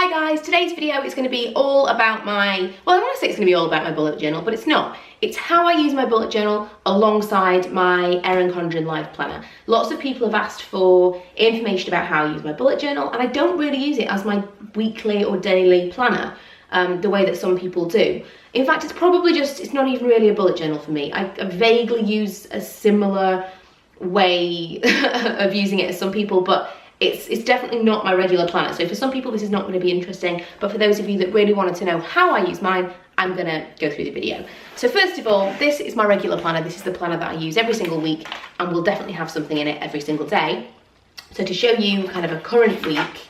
Hi guys, today's video is going to be all about my, well, I want to say it's going to be all about my bullet journal, but it's not. It's how I use my bullet journal alongside my Erin Condren Life Planner. Lots of people have asked for information about how I use my bullet journal, and I don't really use it as my weekly or daily planner the way that some people do. In fact, it's probably just, it's not even really a bullet journal for me. I vaguely use a similar way of using it as some people, but it's definitely not my regular planner. So for some people this is not going to be interesting, but for those of you that really wanted to know how I use mine, I'm gonna go through the video. So first of all, this is my regular planner. This is the planner that I use every single week, and will definitely have something in it every single day. So to show you kind of a current week,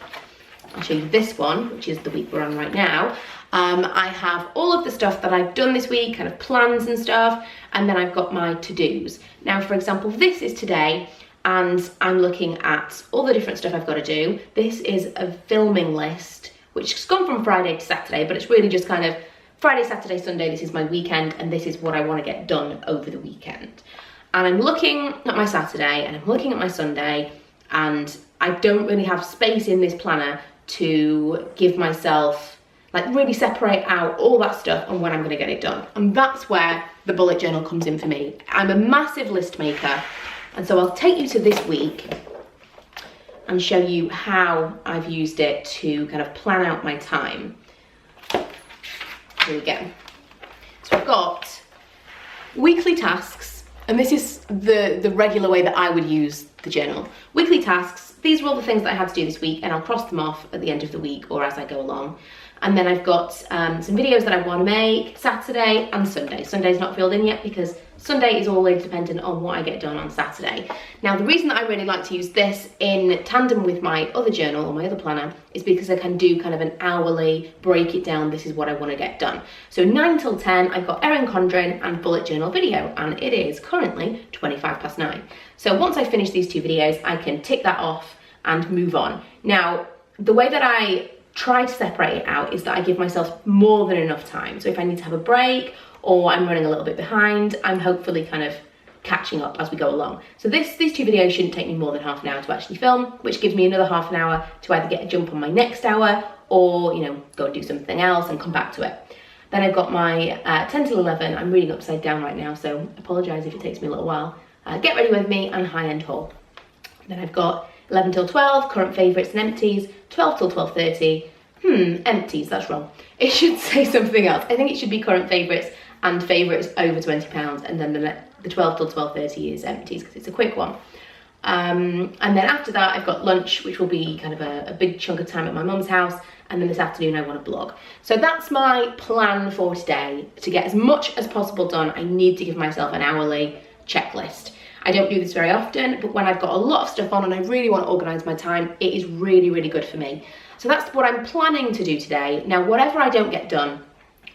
I'll show you this one, which is the week we're on right now. I have all of the stuff that I've done this week, kind of plans and stuff, and then I've got my to-dos. Now, for example, this is today, and I'm looking at all the different stuff I've got to do. This is a filming list, which has gone from Friday to Saturday, but it's really just kind of Friday, Saturday, Sunday, this is my weekend, and this is what I want to get done over the weekend. And I'm looking at my Saturday, and I'm looking at my Sunday, and I don't really have space in this planner to give myself, like, really separate out all that stuff and when I'm going to get it done. And that's where the bullet journal comes in for me. I'm a massive list maker. And so I'll take you to this week and show you how I've used it to kind of plan out my time. Here we go. So I've got weekly tasks, and this is the regular way that I would use the journal. Weekly tasks, these are all the things that I had to do this week, and I'll cross them off at the end of the week or as I go along. And then I've got some videos that I want to make Saturday and Sunday. Sunday's not filled in yet because Sunday is always dependent on what I get done on Saturday. Now, the reason that I really like to use this in tandem with my other journal or my other planner is because I can do kind of an hourly break it down. This is what I want to get done. So 9 till 10, I've got Erin Condren and bullet journal video, and it is currently 9:25. So once I finish these two videos, I can tick that off and move on. Now, the way that I try to separate it out is that I give myself more than enough time. So if I need to have a break or I'm running a little bit behind, I'm hopefully kind of catching up as we go along. So these two videos shouldn't take me more than half an hour to actually film, which gives me another half an hour to either get a jump on my next hour or, you know, go and do something else and come back to it. Then I've got my 10 till 11. I'm reading upside down right now, so apologise if it takes me a little while. Get ready with me and high end haul. Then I've got 11 till 12, current favourites and empties, 12 till 12:30. Empties, that's wrong. It should say something else. I think it should be current favourites and favourites over £20, and then the 12 till 12:30 is empties because it's a quick one. And then after that, I've got lunch, which will be kind of a big chunk of time at my mum's house, and then this afternoon I want to blog. So that's my plan for today. To get as much as possible done, I need to give myself an hourly checklist. I don't do this very often, but when I've got a lot of stuff on and I really want to organise my time, it is really, really good for me. So that's what I'm planning to do today. Now, whatever I don't get done,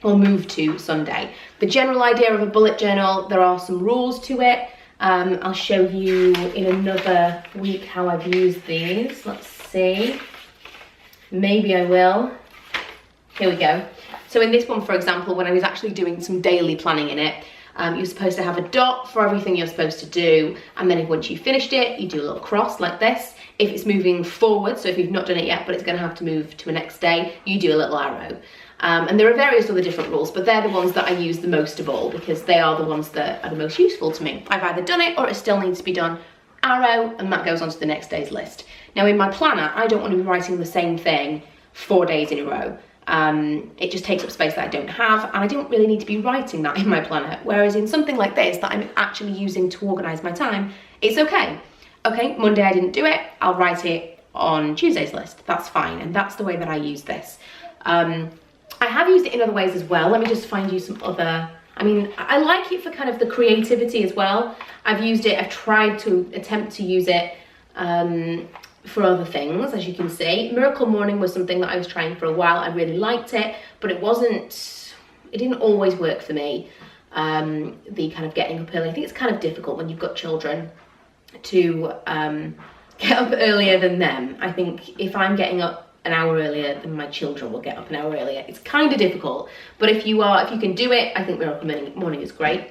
I'll move to Sunday. The general idea of a bullet journal, there are some rules to it. I'll show you in another week how I've used these. Let's see. Maybe I will. Here we go. So in this one, for example, when I was actually doing some daily planning in it, you're supposed to have a dot for everything you're supposed to do, and then once you've finished it, you do a little cross like this. If it's moving forward, so if you've not done it yet but it's going to have to move to a next day, you do a little arrow. And there are various other different rules, but they're the ones that I use the most of all because they are the ones that are the most useful to me. I've either done it or it still needs to be done. Arrow, and that goes onto the next day's list. Now in my planner, I don't want to be writing the same thing 4 days in a row. It just takes up space that I don't have, and I don't really need to be writing that in my planner. Whereas in something like this that I'm actually using to organise my time, it's okay. Okay, Monday I didn't do it, I'll write it on Tuesday's list. That's fine, and that's the way that I use this. I have used it in other ways as well. Let me just find you some other, I mean, I like it for kind of the creativity as well. I've used it, I've tried to attempt to use it for other things, as you can see. Miracle Morning was something that I was trying for a while. I really liked it, but it didn't always work for me. The kind of getting up early, I think it's kind of difficult when you've got children to get up earlier than them. I think if I'm getting up an hour earlier, then my children will get up an hour earlier. It's kind of difficult, but if you can do it, I think Miracle Morning is great.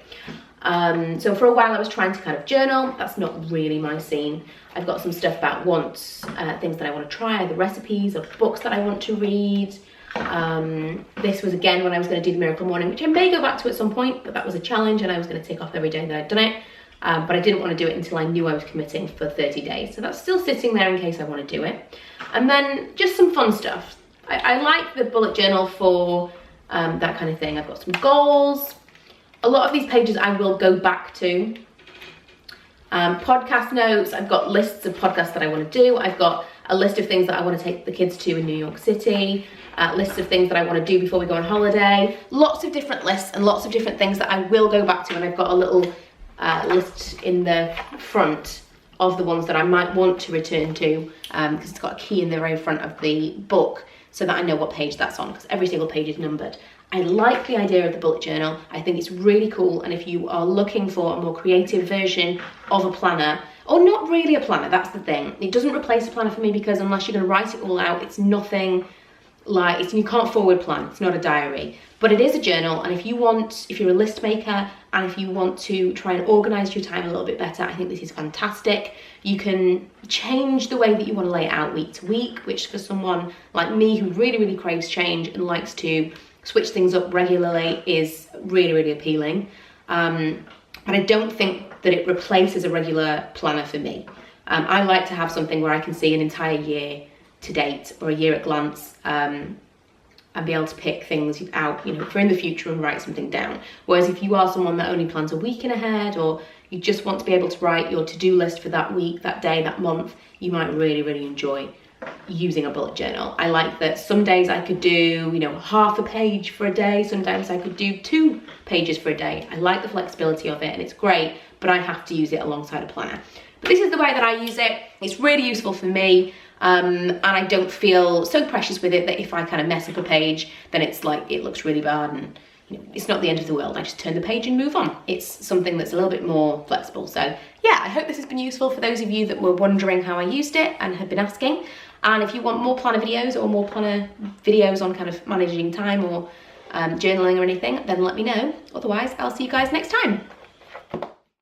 So for a while I was trying to kind of journal. That's not really my scene. I've got some stuff about wants, things that I want to try, either recipes or books that I want to read. This was again when I was going to do the Miracle Morning, which I may go back to at some point, but that was a challenge and I was going to tick off every day that I'd done it. But I didn't want to do it until I knew I was committing for 30 days. So that's still sitting there in case I want to do it. And then just some fun stuff. I like the bullet journal for that kind of thing. I've got some goals. A lot of these pages I will go back to. Podcast notes, I've got lists of podcasts that I want to do. I've got a list of things that I want to take the kids to in New York City. Lists of things that I want to do before we go on holiday. Lots of different lists and lots of different things that I will go back to, and I've got a little list in the front of the ones that I might want to return to, because it's got a key in the very front of the book so that I know what page that's on, because every single page is numbered. I like the idea of the bullet journal. I think it's really cool, and if you are looking for a more creative version of a planner, or not really a planner, that's the thing. It doesn't replace a planner for me, because unless you're going to write it all out, it's nothing like, you can't forward plan, it's not a diary. But it is a journal, and if you're a list maker and if you want to try and organise your time a little bit better, I think this is fantastic. You can change the way that you want to lay it out week to week, which for someone like me who really, really craves change and likes to switch things up regularly is really, really appealing. But I don't think that it replaces a regular planner for me. I like to have something where I can see an entire year to date or a year at glance, and be able to pick things out, for in the future and write something down. Whereas if you are someone that only plans a week in ahead, or you just want to be able to write your to-do list for that week, that day, that month, you might really, really enjoy using a bullet journal. I like that some days I could do, half a page for a day. Sometimes I could do 2 pages for a day. I like the flexibility of it, and it's great, but I have to use it alongside a planner. But this is the way that I use it. It's really useful for me. And I don't feel so precious with it that if I kind of mess up a page, then it's like, it looks really bad, and it's not the end of the world. I just turn the page and move on. It's something that's a little bit more flexible. So yeah, I hope this has been useful for those of you that were wondering how I used it and have been asking. And if you want more planner videos or more planner videos on kind of managing time or journaling or anything, then let me know. Otherwise, I'll see you guys next time.